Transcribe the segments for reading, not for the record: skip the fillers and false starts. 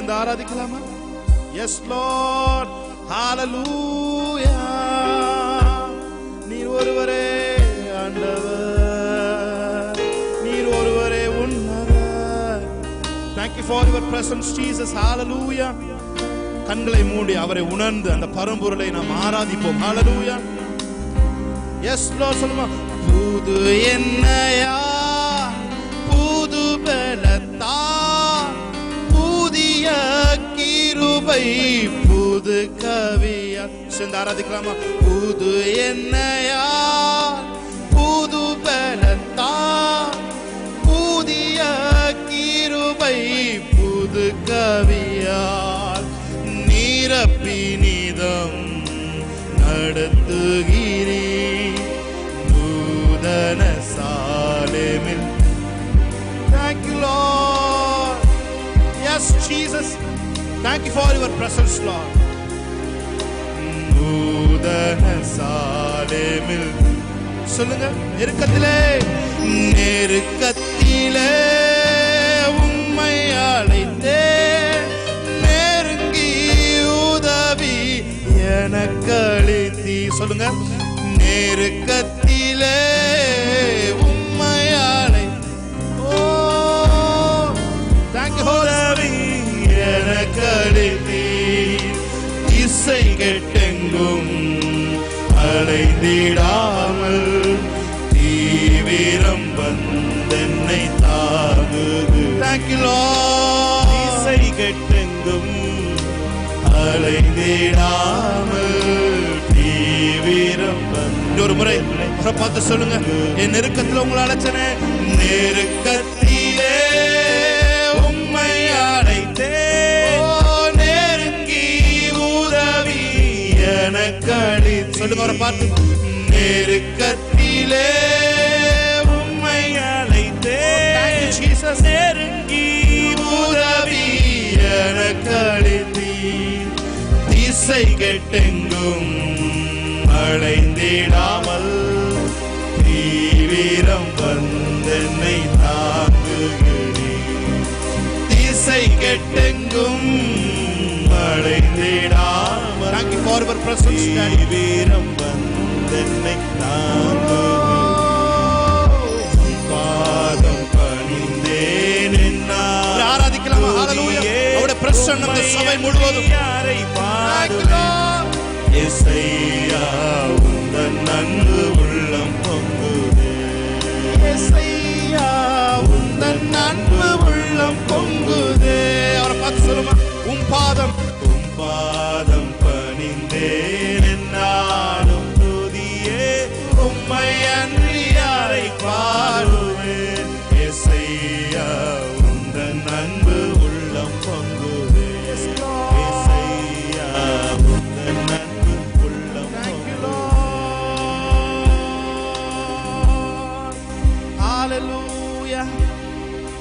சேர்ந்து ஆராதிக்கலாமா? Yes Lord, hallelujah. நீர் ஒருவரே ஆண்டவர், நீர் ஒருவரே உன்னதர். Thank you for your presence Jesus, hallelujah. கண்களை மூடி அவரை உணர்ந்து அந்த பரம்பொருளை நாம் ஆராதிப்போம். ஹalleluya. Yes Lord, சொல்லுமா. புது என்னையா புது பலத்தா புதிய கிருபை புது கவியா சேர்ந்து ஆராதிக்கலாமா? புது என்னையா புது பலத்தா புதிய கிருபை புது கவியா நிரப்பினிதம் நடத்துகிறீ நூதன சாலேமில். Thank you Lord. Yes Jesus, thank you for your presence Lord. நூதன சாலேமில் சொல்லுங்க. நெருக்கத்திலே நெருக்கத்திலே உம்மை அழைத்தே எனக்களித்தி சொல்லுங்க. நெருக்கத்திலே உம்மையாளை உதவி எனக்களித்தி இசை கெட்டெங்கும் அலைந்திடாமல் தீவிரம் வந்தென்னை தாங்குது. Thank you Lord. இசை கெட்டெங்கும் அலைந்திடாமல் தீவிரம் ஒரு முறை பார்த்து சொல்லுங்க. என் நெருக்கத்தில் உங்களை அழைச்சனே. நெருக்கத்திலே உம்மை அழைத்தே நெருங்கி உதவி எனக்களி சொல்லுங்க ஒரு பார்த்து. நெருக்கத்திலே உம்மை அழைத்தே நெருங்கி உதவி எனக்களி இசை கெட்டெங்கும் அலைந்திடாமல் தீவிரம் வந்தென்னை தாங்குகிறீர். இசை கெட்டெங்கும் அலைந்திடாமல் Thank you for your presence தீவிரம் வந்தென்னை தாங்குகிறீர். பாதம் பணிந்தேன் என்னால் ஆராதிக்கலாமா? ஹalleluya. அவருடைய பிரசன்னம் இந்த சபை முழுவதும் யாரை பாடுவேன். இயேசையா உந்தன் அன்பு உள்ளம் பொங்குதே. இயேசையா உந்தன் அன்பு உள்ளம் பொங்குதே. அவரை பார்த்து சொல்லுமா. உம் பாதம் பணிந்தேன் என்னாலும் துதியே உம்மை அன்றி யாரை பாடுவேன். இயேசையா உந்தன் அன்பு உள்ளம் பொங்குதே. இயேசையா உந்தன் அன்பு உள்ளம் பொங்குதே. ஹalleluya,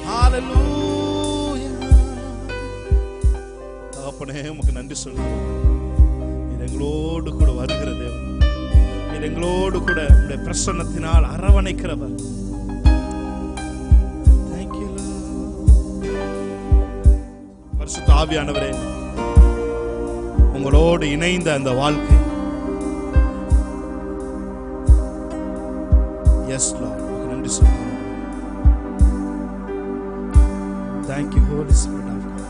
ஹalleluya. தகப்பனே உமக்கு நன்றி சொல்லுவோம். இது எங்களோடு கூட வருகிற தேவன், இது எங்களோடு கூட உம்முடைய பிரசன்னத்தினால் அரவணைக்கிறவர். பரிசுத்த ஆவியானவரே, உங்களோடு இணைந்த அந்த வாழ்க்கை எஸ் லார்ட் நன்றி சொல்லுங்க. Thank you Holy Spirit of God.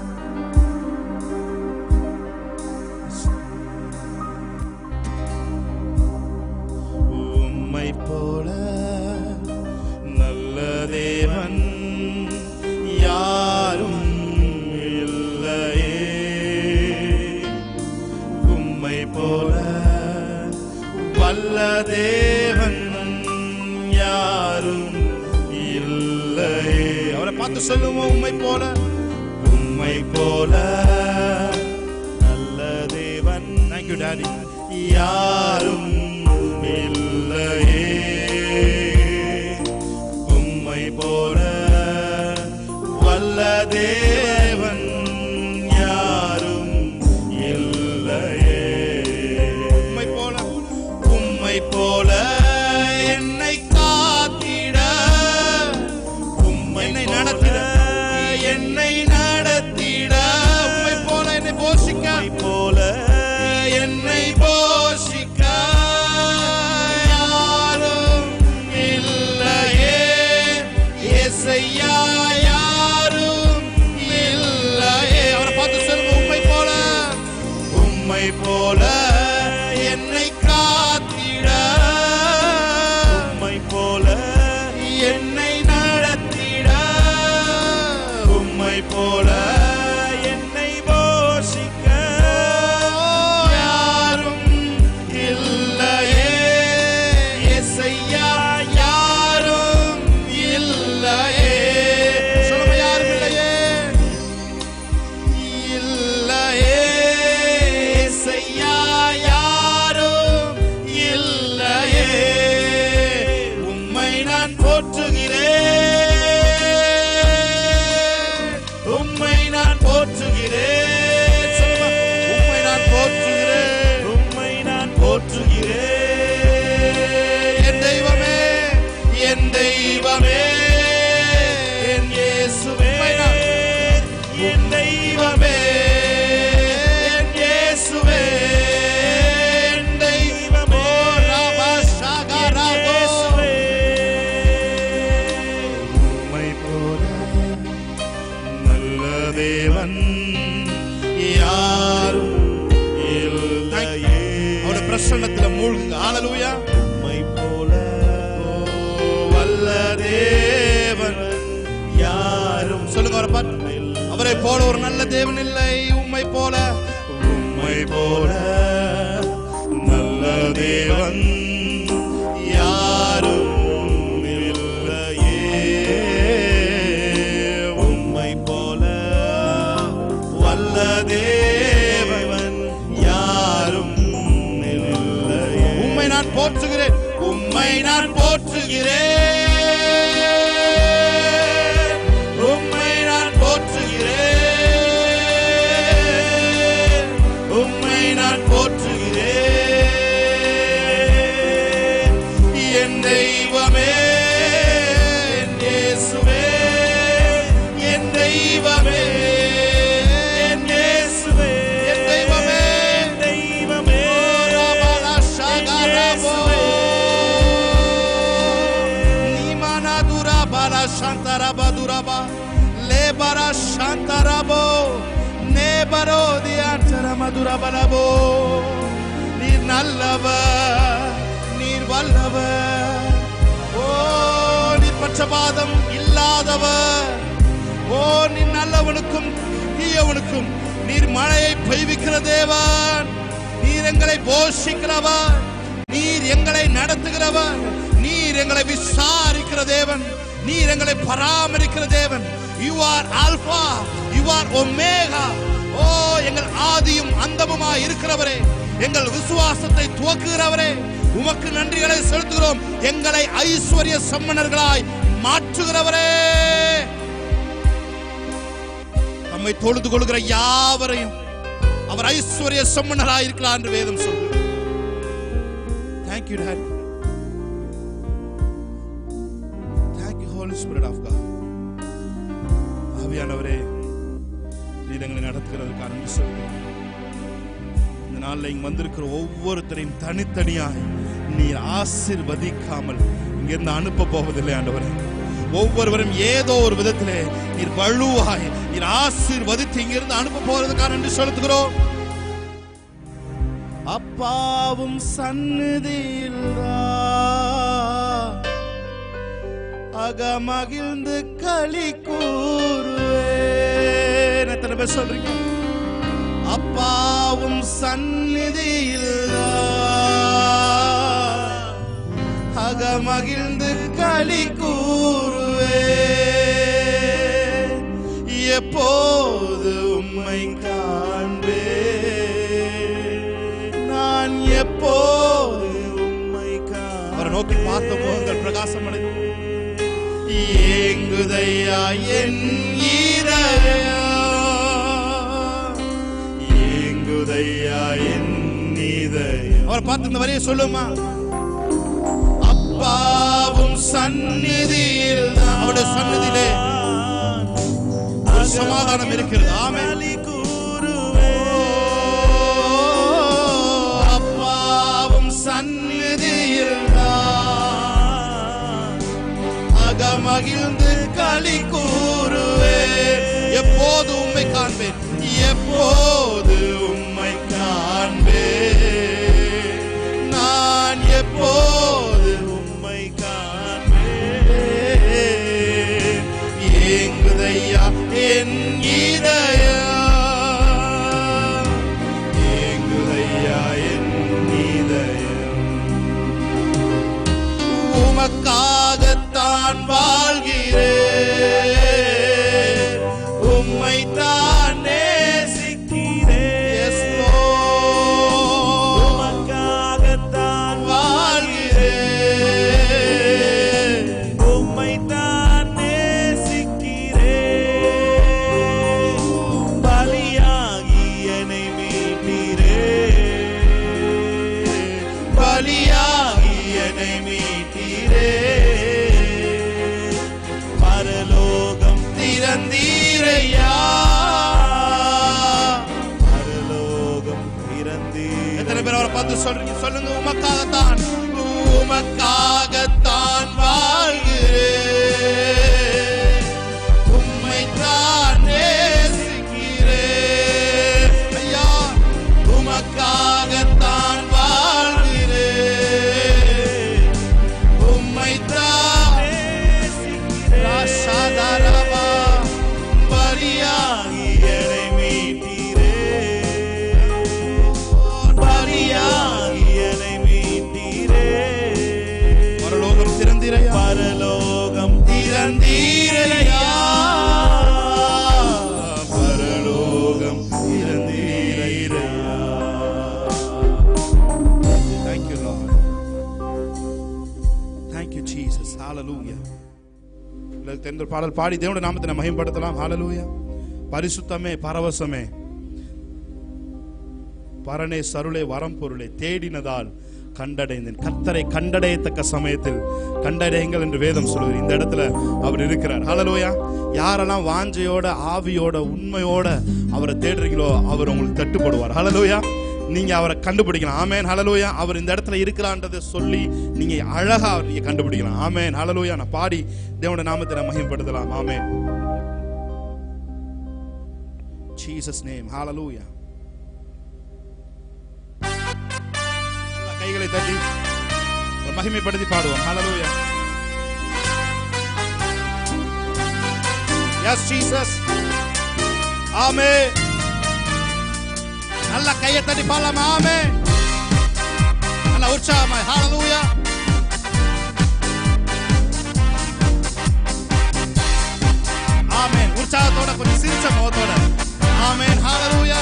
உம்மை போல நல்ல தேவன் யாரும் இல்லையே. உம்மை போல வல்ல தேவன் யாரும் இல்லையே. அவரை பார்த்து சொல்லுவோம். உம்மை போல நல்ல தேவன் Thank you Daddy யாரும் இல்லையே. உம்மை போல வல்ல தேவன் யாரும் இல்லையே. உம்மை போல என்னை காத்திட என்னை நடத்திட உம்மை போல என்னை போஷிக்க யாரும் இல்லையே. இயேசையா யாரும் இல்லையே. சொல்லுங்க, யாரும் இல்லையே. இல்லையே. இயேசையா யாரும் இல்லையே. உம்மை நான் போற்றுகிறேன், உம்மை நான் போற்றுகிறேன், உம்மை நான் போற்றுகிறேன், உம்மை நான் போற்றுகிறேன். என் தெய்வமே, என் தெய்வமே, என் இயேசுவே, என் தெய்வமே, என் இயேசுவே, என் தெய்வமே, இயேசுவே. உம்மை போல நல்ல தேவன் யாரும் இல்லையே. அவருடைய பிரசன்னத்தில் மூழ்குங்க. ஹல்லேலூயா. உம்மை போல வல்ல தேவன் யாரும். சொல்லுங்க, அவரை பார்த்து. அவரை போல ஒரு நல்ல தேவன் இல்லை. உம்மை போல, உம்மை போல நல்ல தேவன் யாரும் இல்லையே. உம்மை போல வல்ல தேவன் யாரும் இல்லையே. உம்மை நான் போற்றுகிறேன், உம்மை நான் போற்றுகிறேன், உம்மை நான் போற்றுகிறேன், உம்மை நான் போற்றுகிறேன். என் தெய்வமே, என் இயேசுவே, என் தெய்வமே, என் இயேசுவே, என் தெய்வமே, என் தெய்வமே, நீமானாதுரா பாலா சாந்தராபா துராபா லேபரா சாந்தராபோ நேபரோ தியாண்டர மதுரபலபோ. நீர் நல்லவர், நீர் வல்லவர். ஓ, நீர் பட்சபாதம் இல்லாதவர். ஓ, நீர் நல்லவனுக்கும் தீயவனுக்கும் நீர் மழையை பெய்விக்கிற தேவன். நீர் எங்களை போஷிக்கிறவர், நீர் எங்களை நடத்துகிறவர், நீர் எங்களை விசாரிக்கிற தேவன், நீர் எங்களை பராமரிக்கிற தேவன். You are Alpha, you are Omega. ஓ, எங்கள் ஆதியும் அந்தமுமாய் இருக்கிறவரே, எங்கள் விசுவாசத்தை துவக்குகிறவரே, உமக்கு நன்றிகளை செலுத்துகிறோம். எங்களை ஐஸ்வர்ய சம்மனர்களாய் மாற்றுகிறவரே, நம்மை தொழுது கொள்கிற யாவரையும் அவர் ஐஸ்வர்ய சம்மனராய் இருக்கிறார் என்று வேதம் சொல்கிறது. Thank you, Dad. Thank you, Holy Spirit of God. ஆவியானவரே, நீர் எங்களை நடத்துகிறதுக்காக நன்றி சொல்கிறேன். இந்த நாளில் இங்கு வந்திருக்கிற ஒவ்வொருத்தரையும் தனித்தனியாய் நீர் ஆசீர்வதிக்காமல் இங்கிருந்து அனுப்ப போவதில்லை ஆண்டவரே. ஒவ்வொருவரும் ஏதோ ஒரு விதத்திலே நீர் வலுவாய் நீர் ஆசீர்வதித்து இங்கிருந்து அனுப்ப போவதற்காக நன்றி செலுத்துகிறோம். அப்பாவும் சந்நிதியில் அகமகிழ்ந்து களி கூறுவேன். எத்தனை பேர் சொல்றீங்க? அப்பாவும் சந்நிதியில் அகமகிழ்ந்து களி கூறுவேன். எப்போது உம்மை காண்பேன், நான் எப்போது உம்மை காண்பேன். அவரை நோக்கி பார்த்த போங்கள் பிரகாசம் அடைந்து ஏங்குதையா என் இதயம், ஏங்குதையா என் இதயம். அவர் பார்த்து இந்த வரியை சொல்லுமா? அப்பாவும் சந்நிதியில், அவருடைய சந்நிதியிலே ஒரு சமாதானம் இருக்கிறது. ஆமென். அப்பாவும் சந்நிதியில் மகிழ்ந்து களி கூறுவேன். எப்போது உம்மை காண்பேன், எப்போது உம்மை காண்பேன், நான் எப்போது உம்மை காண்பேன். ஏங்குதையா என் உமக்காகத்தான் வாழ்கிறேன், உம்மை தான் நேசிக்கிறேன். உமக்காகத்தான் வாழ்கிறேன், உம்மை தான் நேசிக்கிறேன். பலியாகி என்னை மீட்டீரே, பலியாகி என்னை மீட்டீரே. பரலோகம் திறந்தீரையா, பரலோகம் திறந்தீர். எத்தனை பேர் அவரை பார்த்து சொல்றீங்க? சொல்லுங்க. உமக்காகத்தான், உமக்காகத்தான் வாழ்கிறேன், உம்மை தான் நேசிக்கிறேன். ஐயா, உமக்காகத்தான் வாழ்கிறேன், உம்மை தான் ராசாதாரவா. பலியாகி என்னை மீட்டீரே, பலியாகி என்னை மீட்டீரே. பரலோகம் திறந்தீரையா, பரலோகம் திறந்தீரையா, பரலோகம் திறந்தீரையா. Thank you, Lord. Thank you, Jesus. Hallelujah. இந்த பாடல் பாடி தேவனுடைய நாமத்தை மகிமைப்படுத்தலாம். ஹalleluya. பரிசுத்தமே பரவசமே பரனே சருளே வரம் பொருளே தேடினதால் கண்டடைந்தேன். கர்த்தரை கண்டடையத்தக்க சமயத்தில் கண்டடையுங்கள் என்று வேதம் சொல்லுது. இந்த இடத்துல அவர் இருக்கிறார். ஹalleluya. யாரெல்லாம் வாஞ்சையோட ஆவியோட உண்மையோட அவரை தேடுறீங்களோ அவர் உங்களுக்கு தட்டுப்படுவார். ஹalleluya. நீங்க அவரை கண்டுபிடிக்கலாம். ஆமென். ஹalleluya. அவர் இந்த இடத்துல இருக்கிறான்றதை சொல்லி நீங்க அழகா நீங்க கண்டுபிடிக்கலாம். ஆமென். ஹalleluya. நான் பாடி தேவனுடைய நாமத்தை மகிமைப்படுத்தலாம். ஆமென். Jesus name. Hallelujah. கைகளை தட்டி மகிமைப்படுத்தி பாடுவோம். Hallelujah. Yes Jesus. Amen. நல்ல கையை தட்டி பாடலாம். ஆமென். நல்ல உற்சாகமாய். ஹalleluya. ஆமென். உற்சாகத்தோட கொஞ்சம் சிரிச்ச முகத்தோட. ஆமென். ஹalleluya.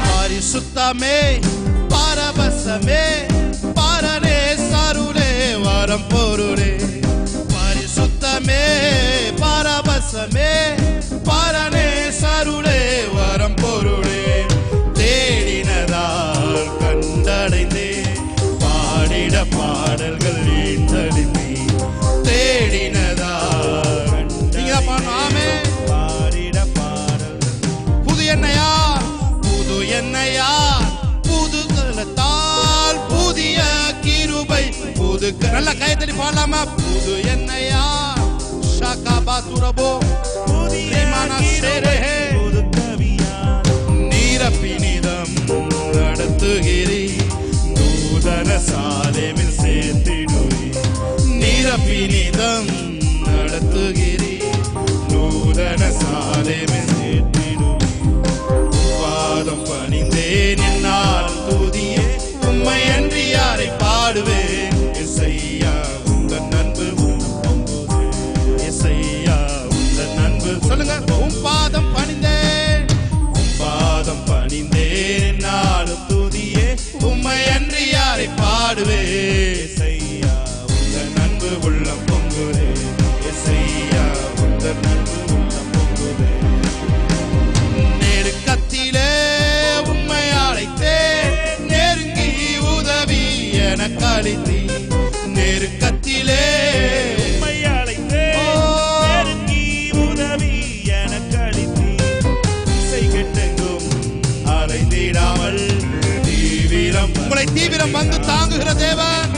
பரிசுத்தமே பரவசமே பரனே சருளே வரம் பொருளே. பரிசுத்தமே பரவசமே பரனே சருளே வரம் பொருளே. தேடினதால் கண்டடைந்தே பாடிட பாடல்கள் ஈன்றடிந்தே. தேடினதால் ஆமே பாடிட பாடல்கள். புது எண்ணையா புது எண்ணையா புது கலத்தால் புதிய கிருபை புது. நல்ல கைத்தடி பாடலாமா? புது எண்ணையா ஷாகாபாதுரபோ புதிய கிருபை புது கவியா. நீரப்பினிதம் நடத்துகிறீ நூதன சாலேமில் சேர்த்திடுவி. நீரப்பினிதம் நடத்துகிறீ நூதன சாலேமில் சேர்த்திடுவி. பாதம் பணிந்தேன் என்னால் துதியே உம்மை அன்றி யாரை பாடுவேன். இசையா உந்தன் அன்பு பொங்குதே. இசையா உந்தன் அன்பு. சொல்லுங்க. உம் பாதம் பணிந்தேன், உம் பாதம் பணிந்தேன் என்னாலும் துதியே உம்மை அன்றி யாரை பாடுவேன். இசையா உந்தன் அன்பு உள்ளம் பொங்குதே. இசையா உந்தன் அன்பு உள்ளம் பொங்குதே. நெருக்கத்திலே உம்மை அழைத்தேன், நெருங்கி உதவி எனக்கு அளித்தீ. நெருக்கத்திலே உம்மை அழைத்தேன், நெருங்கி உதவி எனக்கு அளித்தீ. இசை கெட்டெங்கும் அலைந்திடாமல் தீவிரம் உங்களை தீவிரம் வந்து தாங்குகிற தேவன்.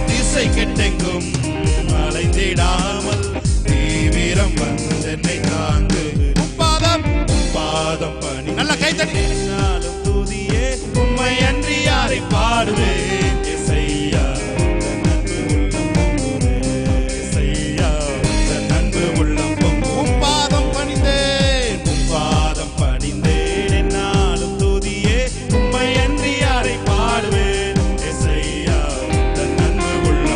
திசை கெட்டெங்கும் அலைந்திடாமல் தீவிரம் வந்து என்னை தாங்கு. பாதம் பாதம் பணி. நல்ல கைத்தட்டி. துதியே உம்மை அன்றி யாரை பாடுவேன். இசையா நன்பு உள்ளம் பொங்குதே. இசையா நன்பு உள்ளம் பொங்கு. உம் பாதம் பணிந்தேன், உம் பாதம் பணிந்தேன் என்னாலும் துதியே உம்மை அன்றி யாரை பாடுவேன். இசையா நன்பு உள்ளம்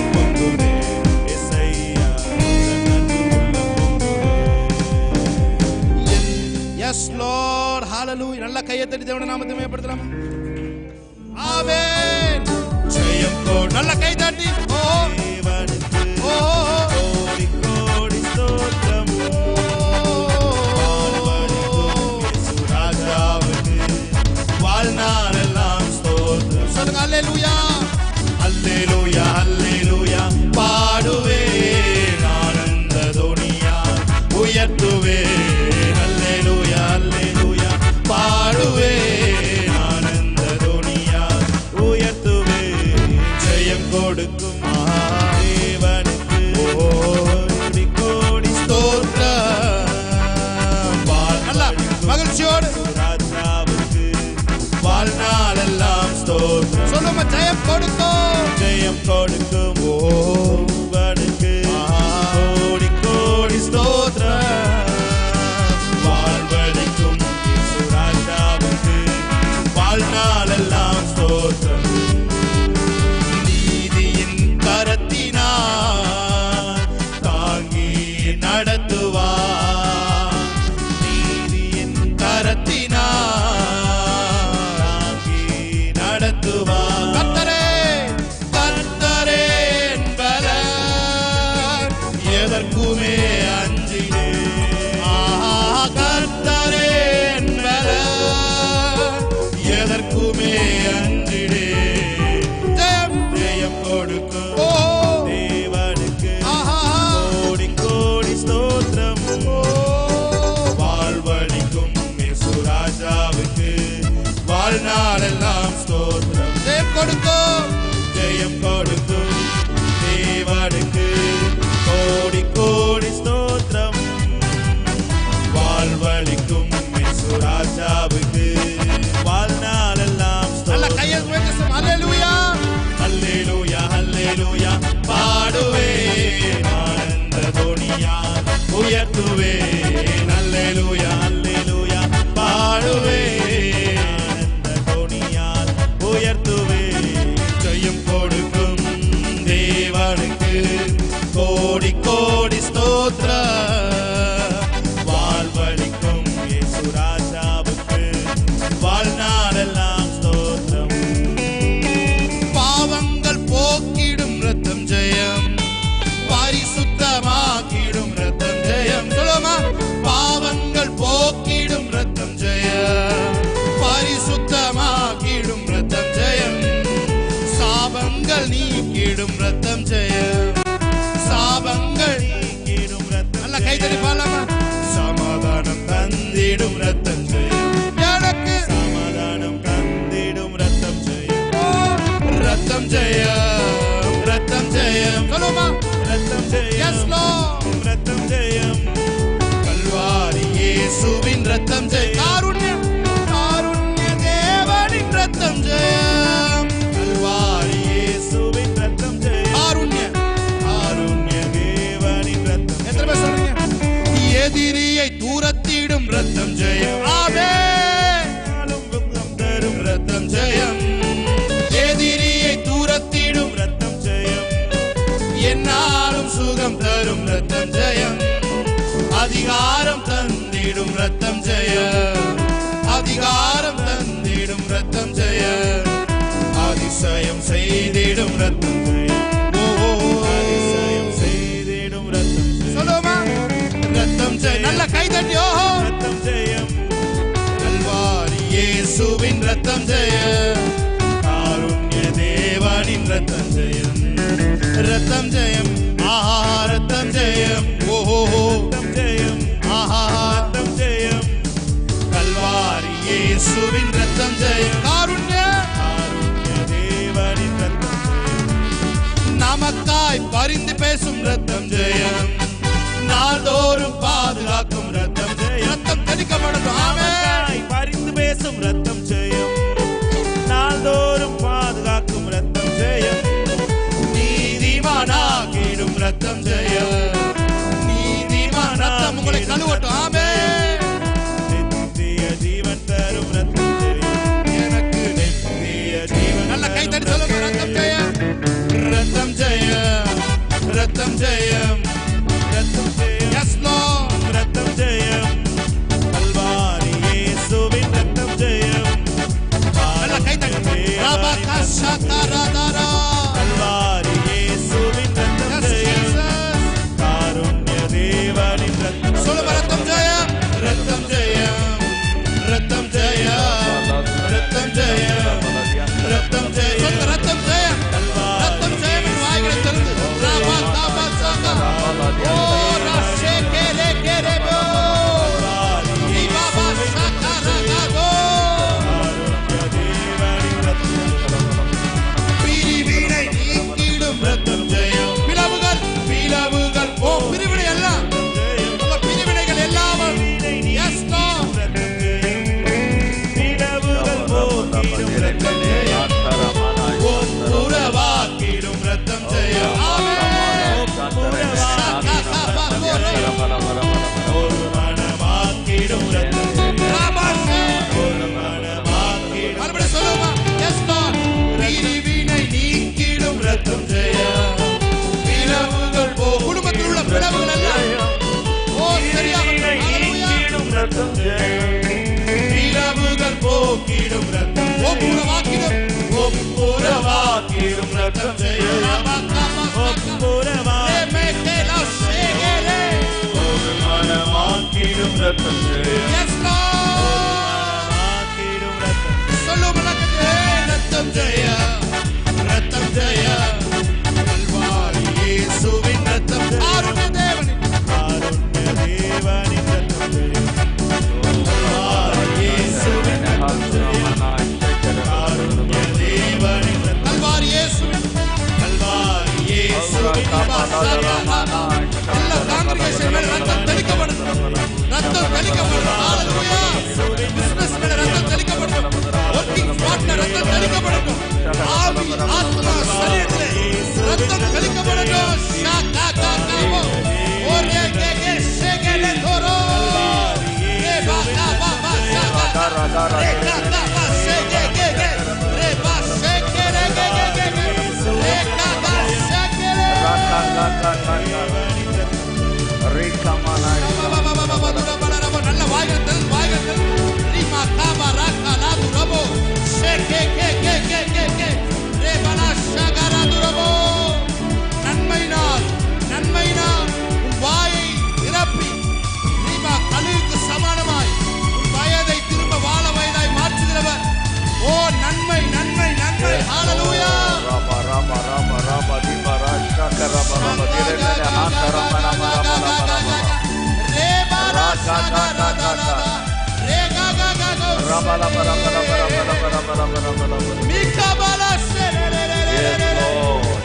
கையத்தட்டி தேவனுடைய நாமத்தை மேம்படுத்தலாம். ஆமென். ஜெயம் கொடு. நல்ல கைதட்டி. ஓ தேவனுக்கு கோடி கோடி ஸ்தோத்திரம். ராஜாவுக்கு வாழ்நாளெல்லாம் ஸ்தோத்திரம். சொல்லுங்க அல்லேலூயா. அல்லேலூயா அல்லேலூயா பாடுவேன் ஆனந்த துனியா உயர்த்துவேன். அல்லேலூயா அல்லேலூயா பாடுவேன் ஆனந்த துனியா உயர்த்துவேன். ஜெயம் கொடுக்கும் தேவனுக்கு கோடி கோடி ஸ்தோத்திரம். மகிழ்ச்சியோடு ராஜாவுக்கு வாழ்நாளெல்லாம் ஸ்தோத்திரம். சொல்லுமா ஜெயம் கொடுக்கும். ஜெயம் கொடுக்கும் ஓவனுக்கு கோடி கோடி ஸ்தோத்திரம். வாழ்வழிக்கும் இயேசு ராஜாவுக்கு வாழ்நாளெல்லாம் ஸ்தோத்திரம். நீதியின் கரத்தினார் தாங்கி நடத்துவார். நீதியின் கரத்தினார் தாங்கி நடத்துவார். எதற்குமே அஞ்சினே கர்த்தரே எதற்குமே அஞ்சினே. ஜெயம் கொடுக்கும் தேவனுக்கு கோடி கோடி ஸ்தோத்திரம். வாழ்வழிக்கும் இயேசு ராஜாவுக்கு வாழ்நாளெல்லாம் ஸ்தோத்திரம். ஜெயம் கொடுக்கும். ஜெயம் கொடுக்கும் தேவனுக்கு கோடி கோடி ஸ்தோத்திரம். வாழ்வழிக்கும் இயேசு ராஜாவுக்கு வாழ்நாளெல்லாம் ஸ்தோத்திரம். அல்லேலூயா அல்லேலூயா அல்லேலூயா பாடுவேன் ஆனந்த துனியா உயர்த்துவேன். அல்லேலூயா அல்லேலூயா பாடுவேன் ஆனந்த துனியா உயர்த்துவேன். ஜெயம் கொடுக்கும் தேவனுக்கு கோடி கோடி ஸ்தோத்திரம். வாழ்வழிக்கும் இயேசு ராஜாவுக்கு வாழ்நாளெல்லாம் ஸ்தோத்திரம். பாவங்கள் போக்கிடும் ரத்தம் ஜெயம் பரிசுத்தமாக்கிடும் ரத்தம் ஜெயம். சொல்லுமா பாவங்கள் போக்கிடும் ரத்தம் ஜெயம் பரிசுத்தமாக்கிடும் ரத்தம் ஜெயம். சாபங்கள் நீக்கிடும் ரத்தம் ஜெயம். சாபங்கள் நீக்கிடும் ரத்தம். நல்ல கைதடி பாடலாமா. சமாதானம் தந்திடும் ரத்தம் ஜெயம். எனக்கு சமாதானம் தந்திடும் ரத்தம் ஜெயம். ரத்தம் ஜெயம் ரத்தம் ஜெயம். சொல்லுமா ரத்தம் ஜெயம். எஸ் லார்ட் ரத்தம் ஜெயம். கல்வாரி இயேசுவின் ரத்தம் ஜெயம். காருண்ய காருண்ய தேவனின் ரத்தம் ஜெயம். கல்வாரி இயேசுவின் ரத்தம் ஜெயம். காருண்ய காருண்ய தேவனின் ரத்தம். எத்தனை பேர் சொல்றீங்க? எதிரியை தூரத்திடும் ரத்தம் ஜெயம். ஆமென். தரும் ரத்தம் ஜெயம். எதிரியை தூரத்திடும் ரத்தம் ஜெயம். என்னாலும் சுகம் தரும் ரத்தம் ஜெயம். அதிகாரம் தந்திடும் ரத்தம் ஜெயம். அதிகாரம் தந்திடும் ரத்தம் ஜெயம். அதிசயம் செய்திடும் ரத்தம் ஜெயம். அதிசயம் செய்திடும் ரத்தம் ஜெயம். சொல்லுமா ரத்தம் ஜெயம். நல்ல கைதட்டி. ஓஹோ ரத்தம் ஜெயம். கல்வாரி இயேசுவின் ரத்தம் ஜெயம். காருண்ய தேவனின் ரத்தம் ஜெயம். ரத்தம் ஜெயம். ஆஹா ரத்தம் ஜெயம். ஓஹோ ரத்தம் ஜெயம். ஆஹா ரத்தம் ஜெயம். கல்வாரி இயேசுவின் ரத்தம் ஜெயம். காருண்ய காருண்ய தேவனின் ரத்தம் ஜெயம். நமக்காய் பரிந்து பேசும் ரத்தம் ஜெயம். நாள்தோறும் பாதுகாக்கும் ரத்தம் ஜெயம். ரத்தம் தெளிக்கப்படட்டும். ஆமென். பரிந்து பேசும் ரத்தம் ஜெயம். நாள்தோறும் பாதுகாக்கும் ரத்தம் ஜெயம். நீதிமானாகிடும் ரத்தம் ஜெயம். நீதிமான ரத்தம் உங்களை கழுவட்டும். ஆமென். நித்திய ஜீவன் தரும் ரத்தம் ஜெயம். எனக்கு நித்திய ஜீவன். நல்ல கை தட்டி சொல்லுங்க. ரத்தம் ஜெயம். ரத்தம் ஜெயம். ரத்தம் ஜெயம். ரத்தம் ஜெயம். எஸ் லார்ட் ரத்தம் ஜெயம். கல்வாரி இயேசுவின் ரத்தம் ஜெயம். ரத்தம் ஜெயம். இரவுகள் போக்கிடும் ரத்தம் ஒப்புரவாக்கிடும் ஒப்புரவாக்கிடும் ரத்தம் ஜெயம். ஒரு மனமாக்கிடும் ரத்தம் ஜெயம். Yes, Lord. மனமாக்கிடும் ரத்தம் ரத்தம் ஜெய ரத்தம் ஜெய கல்வாரி இயேசுவின் ரத்தம் காருண்ய தேவனின் ரத்தம் ஜெயம். கல்வாரி இயேசுவின் ரத்தம் ஜெய காருண்ய தேவனின் ரத்தம் கல்வாரி இயேசுவின் எல்லா காங்கிரிகேஷன் மேல ரத்தம் தெளிக்கப்படணும். ரத்தம் தெளிக்கப்படணும். ஹalleluya. பிசினஸ் மேல ரத்தம் தெளிக்கப்படணும். ஒர்க்கிங் ஸ்பாட்ல ரத்தம் தெளிக்கப்படணும். ஆவி ஆத்மா சரீரத்திலே ரத்தம் தெளிக்கப்படணும். ஷாகா காவோ ஒரே கே ஷேகலே தோரோ ரே பா பா பா ஷாகா ரே கா பா ஷேகே கே ரே பா ஷேகே ரே கே கே ரே கா பா ஷேகே நல்ல வாய்கள் வாய்கள் ரீமா காபா ராகா லாது ரபோ ஷேகே கே கே கே கே கே ரே பனா ஷகரா துரபோ நன்மையினால் உன் வாயை நிரப்பி ரீமா கழுகுக்கு சமானமாய் உன் வயதை திரும்ப வாழ வயதாய் மாற்றுகிறவர். ஓ நன்மை நன்மை நன்மை ஹalleluya. ராமா ராமா ராமா ராமா தீபா ராஷா கரமா ராமா திரேன ஹாந்தரமா ராமா ராமா ராமா ரே பாரா ஷகரா தாலா ரே கா கா கா ராமா ராமா ராமா ராமா ராமா ராமா ராமா மீகா பாலா ஷெரே ரே ரே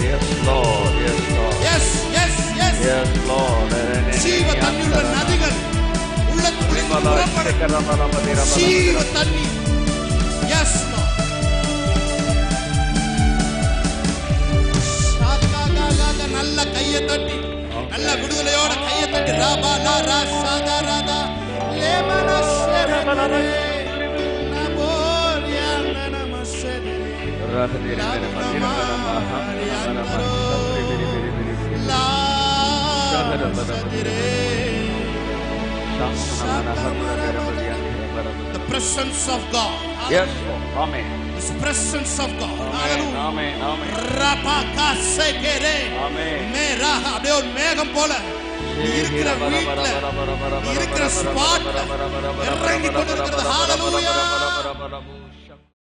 Yes Lord, yes Lord, yes Lord, yes yes yes yes Lord. ஜீவ தண்ணீருள்ள நதிகள் உள்ளத்துக்குள்ளே புறப்படும். ஜீவ தண்ணீர். எஸ் நல்ல கையை தட்டி நல்ல விடுதலையோட கையை தட்டி ராபா லா ரா சாதா Radha லேமனா ஷெரே நபோரியா நமசெரே The presence of God. Yes Lord, amen. The presence of God. Hallelujah. Amen, amen, Rapaka sekere. amen. மேரா அப்படியே ஒரு மேகம் போல இருக்கிற வீட்ல இருக்கிற ஸ்பாட்ல இறங்கி கொண்டிருக்கிறது. ஹalleluya.